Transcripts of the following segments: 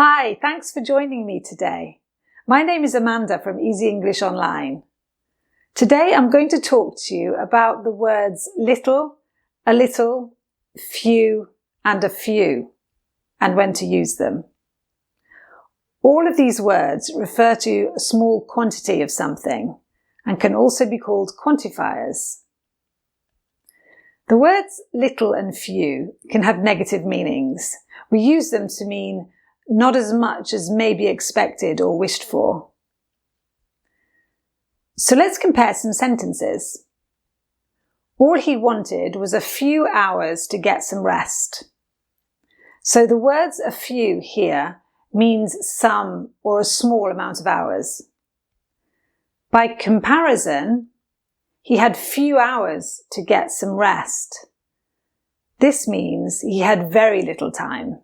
Hi, thanks for joining me today. My name is Amanda from Easy English Online. Today I'm going to talk to you about the words little, a little, few, and a few, and when to use them. All of these words refer to a small quantity of something and can also be called quantifiers. The words little and few can have negative meanings. We use them to mean not as much as may be expected or wished for. So let's compare some sentences. All he wanted was a few hours to get some rest. So the words a few here means some or a small amount of hours. By comparison, he had few hours to get some rest. This means he had very little time.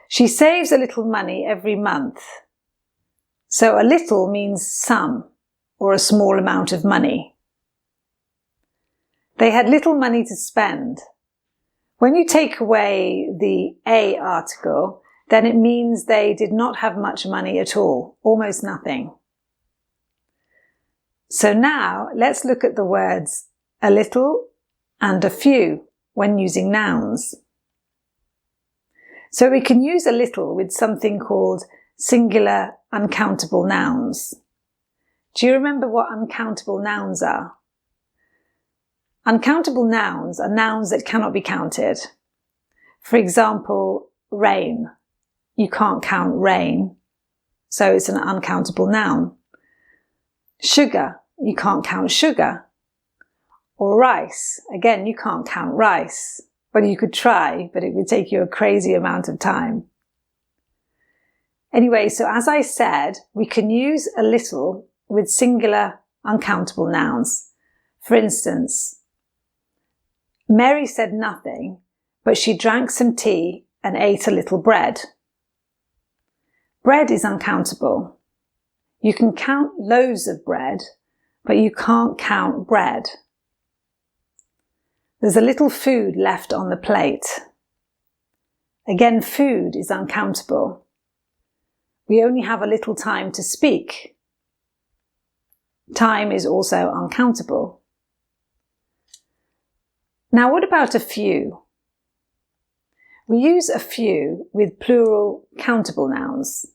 She saves a little money every month. So a little means some or a small amount of money. They had little money to spend. When you take away the a article, then it means they did not have much money at all, almost nothing. So now let's look at the words a little and a few when using nouns. So we can use a little with something called singular uncountable nouns. Do you remember what uncountable nouns are? Uncountable nouns are nouns that cannot be counted. For example, rain. You can't count rain, so it's an uncountable noun. Sugar. You can't count sugar. Or rice. Again, you can't count rice. Well, you could try, but it would take you a crazy amount of time. Anyway, so as I said, we can use a little with singular uncountable nouns. For instance, Mary said nothing, but she drank some tea and ate a little bread. Bread is uncountable. You can count loaves of bread, but you can't count bread. There's a little food left on the plate. Again, food is uncountable. We only have a little time to speak. Time is also uncountable. Now, what about a few? We use a few with plural countable nouns.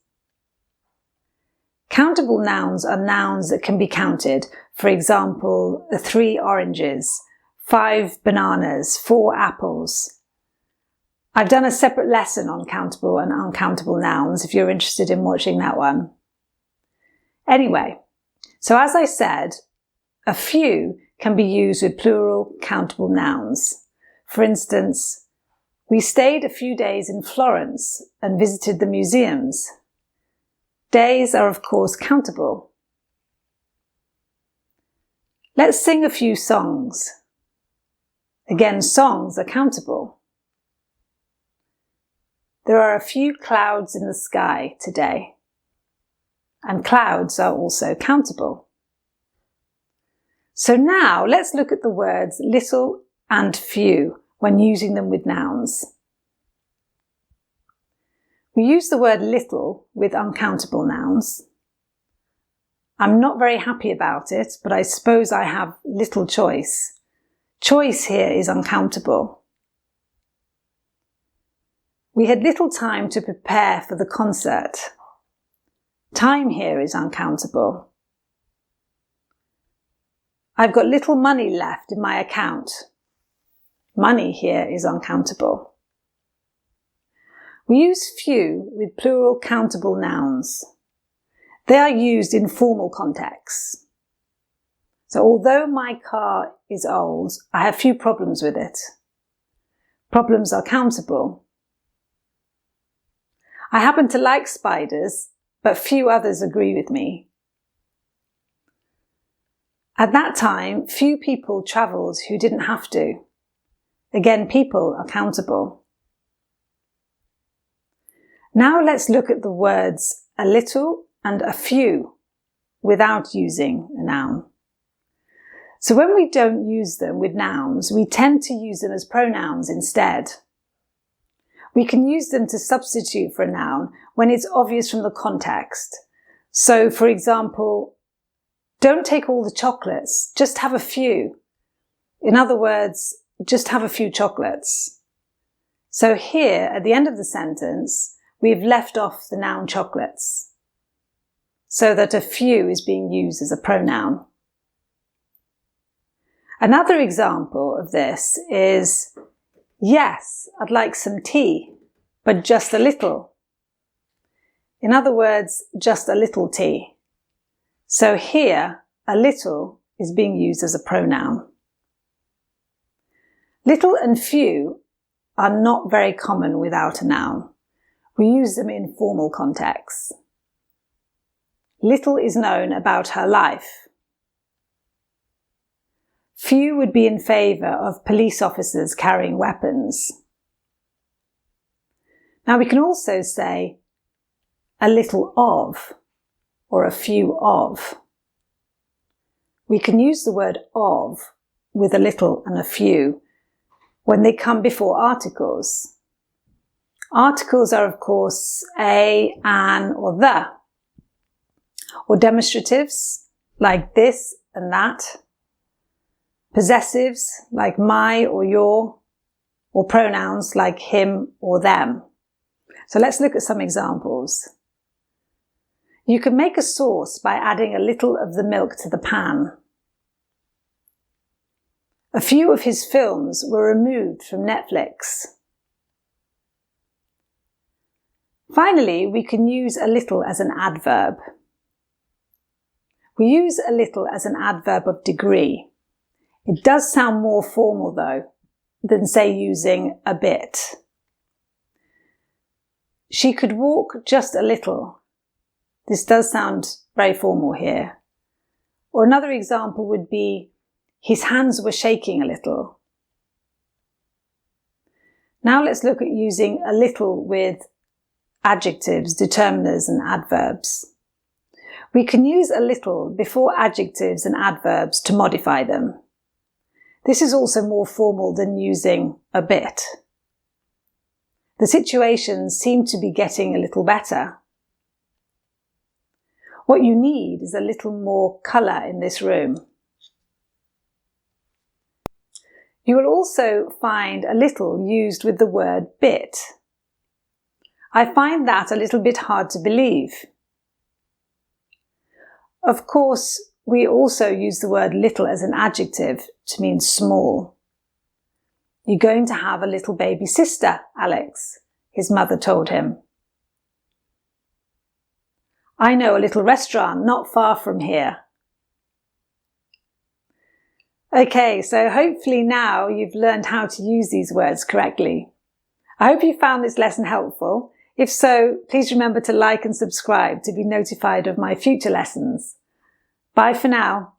Countable nouns are nouns that can be counted. For example, 3 oranges, 5 bananas, 4 apples. I've done a separate lesson on countable and uncountable nouns if you're interested in watching that one. Anyway, so as I said, a few can be used with plural countable nouns. For instance, we stayed a few days in Florence and visited the museums. Days are of course countable. Let's sing a few songs. Again, songs are countable. There are a few clouds in the sky today, and clouds are also countable. So now let's look at the words little and few when using them with nouns. We use the word little with uncountable nouns. I'm not very happy about it, but I suppose I have little choice. Choice here is uncountable. We had little time to prepare for the concert. Time here is uncountable. I've got little money left in my account. Money here is uncountable. We use few with plural countable nouns. They are used in formal contexts. So although my car is old, I have few problems with it. Problems are countable. I happen to like spiders, but few others agree with me. At that time, few people travelled who didn't have to. Again, people are countable. Now let's look at the words a little and a few without using a noun. So when we don't use them with nouns, we tend to use them as pronouns instead. We can use them to substitute for a noun when it's obvious from the context. So, for example, don't take all the chocolates, just have a few. In other words, just have a few chocolates. So here, at the end of the sentence, we've left off the noun chocolates, so that a few is being used as a pronoun. Another example of this is, yes, I'd like some tea, but just a little. In other words, just a little tea. So here, a little is being used as a pronoun. Little and few are not very common without a noun. We use them in formal contexts. Little is known about her life. Few would be in favour of police officers carrying weapons. Now we can also say a little of or a few of. We can use the word of with a little and a few when they come before articles. Articles are, of course, a, an, or the, or demonstratives like this and that, possessives like my or your, or pronouns like him or them. So let's look at some examples. You can make a sauce by adding a little of the milk to the pan. A few of his films were removed from Netflix. Finally, we can use a little as an adverb. We use a little as an adverb of degree. It does sound more formal though than, say, using a bit. She could walk just a little. This does sound very formal here. Or another example would be, his hands were shaking a little. Now let's look at using a little with adjectives, determiners and adverbs. We can use a little before adjectives and adverbs to modify them. This is also more formal than using a bit. The situations seem to be getting a little better. What you need is a little more colour in this room. You will also find a little used with the word bit. I find that a little bit hard to believe. Of course, we also use the word little as an adjective to mean small. You're going to have a little baby sister, Alex, his mother told him. I know a little restaurant not far from here. Okay, so hopefully now you've learned how to use these words correctly. I hope you found this lesson helpful. If so, please remember to like and subscribe to be notified of my future lessons. Bye for now.